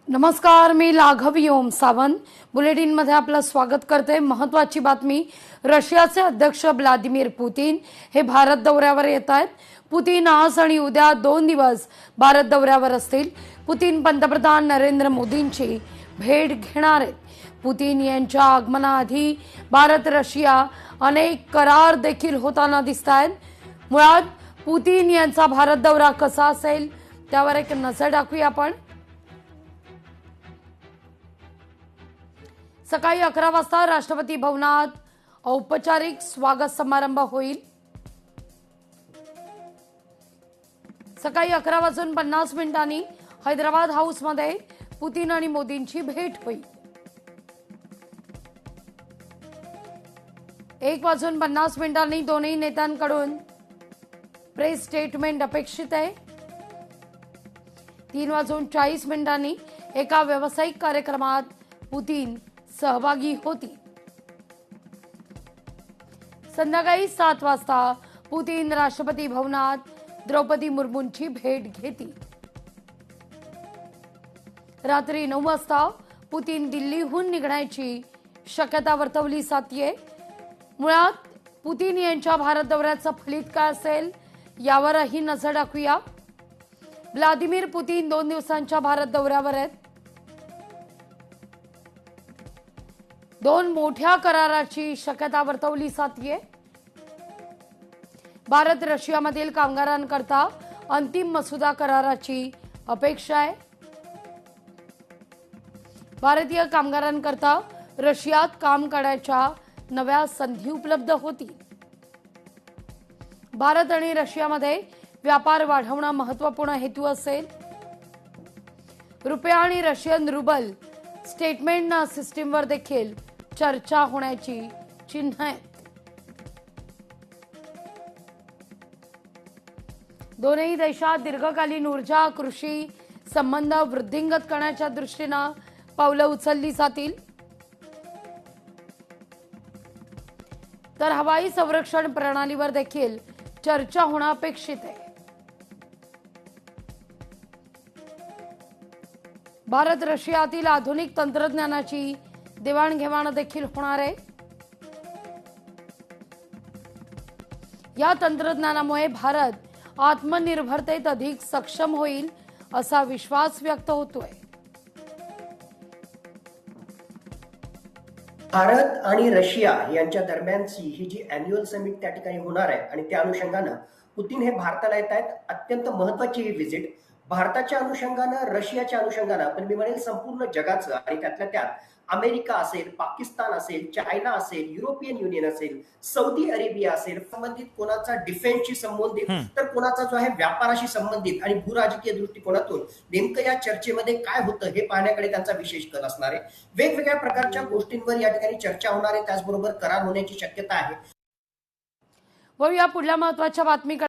नमस्कार, मी लाघवी ओम सावंत बुलेटिन मध्ये आपलं स्वागत करते। महत्त्वाची बातमी, रशियाचे अध्यक्ष व्लादिमीर पुतिन हे भारत दौऱ्यावर येत आहेत। पुतिन आज आणि उद्या 2 दिवस भारत दौऱ्यावर असतील। पुतिन पंतप्रधान नरेंद्र मोदींची भेट घेणार आहेत। पुतिन यांच्या आगमनाआधी भारत रशिया अनेक करार देखील होताना दिसतात। मुळात पुतिन यांचा भारत दौरा कसा असेल त्यावर एक नजर टाकूया आपण। सकाळी 11 वाजता राष्ट्रपती भवनात औपचारिक स्वागत समारंभ होईल। सकाळी 11:50 हैदराबाद हाऊस मध्ये पुतिन आणि मोदींची भेट होईल। 1:50 दोन्ही नेत्यांकडून प्रेस स्टेटमेंट अपेक्षित आहे। 3:40 एका व्यावसायिक कार्यक्रमात पुतिन सहभागी होती। संध्याकाळी 7 वाजता पुतिन राष्ट्रपती भवनात द्रौपदी मुर्मूंची भेट घेतील। रात्री 9 वाजता पुतिन दिल्लीहून निघण्याची शक्यता वर्तवली जाते। मुळात पुतिन यांच्या भारत दौऱ्याचं फलित काय असेल यावरही नजर टाकूया। व्लादिमीर पुतिन 2 दिवसांच्या भारत दौऱ्यावर आहेत। 2 मोठ्या कराराची शक्यता वर्तवली जाते। भारत रशियामधील कामगारांकरता अंतिम मसुदा कराराची अपेक्षा आहे। भारतीय कामगारांकरता रशियात काम करण्याच्या नव्या संधी उपलब्ध होतील। भारत आणि रशियामध्ये व्यापार वाढवणं महत्त्वपूर्ण हेतू असेल। रुपया आणि रशियन रुबल स्टेटमेंट सिस्टीमवर देखील चर्चा होण्याची चिन्ह आहेत। दोन्ही देशात दीर्घकालीन ऊर्जा कृषी संबंध वृद्धिंगत करण्याच्या दृष्टीने पावलं उचलली जातील। तर हवाई संरक्षण प्रणालीवर देखील चर्चा होणं अपेक्षित आहे। भारत रशियातील आधुनिक तंत्रज्ञानाची देवाणघेवाण देखील होणार आहे। या तंत्रज्ञानामुळे भारत आत्मनिर्भरतेत अधिक सक्षम होईल असा विश्वास व्यक्त होतोय। भारत आणि रशिया यांच्या दरम्यानची ही जी अॅन्युअल समिट त्या ठिकाणी होणार आहे आणि त्या अनुषंगानं पुतिन हे भारताला येत आहेत। अत्यंत महत्वाची ही व्हिजिट भारताच्या अनुषंगानं, रशियाच्या अनुषंगानं, पण मी म्हणेल संपूर्ण जगाचं आणि त्यातल्या त्यात अमेरिका असेल, पाकिस्तान असेल, चायना असेल, युरोपियन युनियन असेल, सौदी अरेबिया असेल, संबंधित कोणाचा डिफेन्सशी संबंधित तर कोणाचा जो आहे व्यापाराशी संबंधित आणि भूराजकीय दृष्टिकोनातून नेमकं या चर्चेमध्ये काय होतं हे पाहण्याकडे त्यांचा विशेष कल असणार आहे। वेगवेगळ्या प्रकारच्या गोष्टींवर या ठिकाणी चर्चा होणार आहे, त्याचबरोबर करार होण्याची शक्यता आहे। वळूया पुढल्या महत्त्वाच्या बातमीकडे।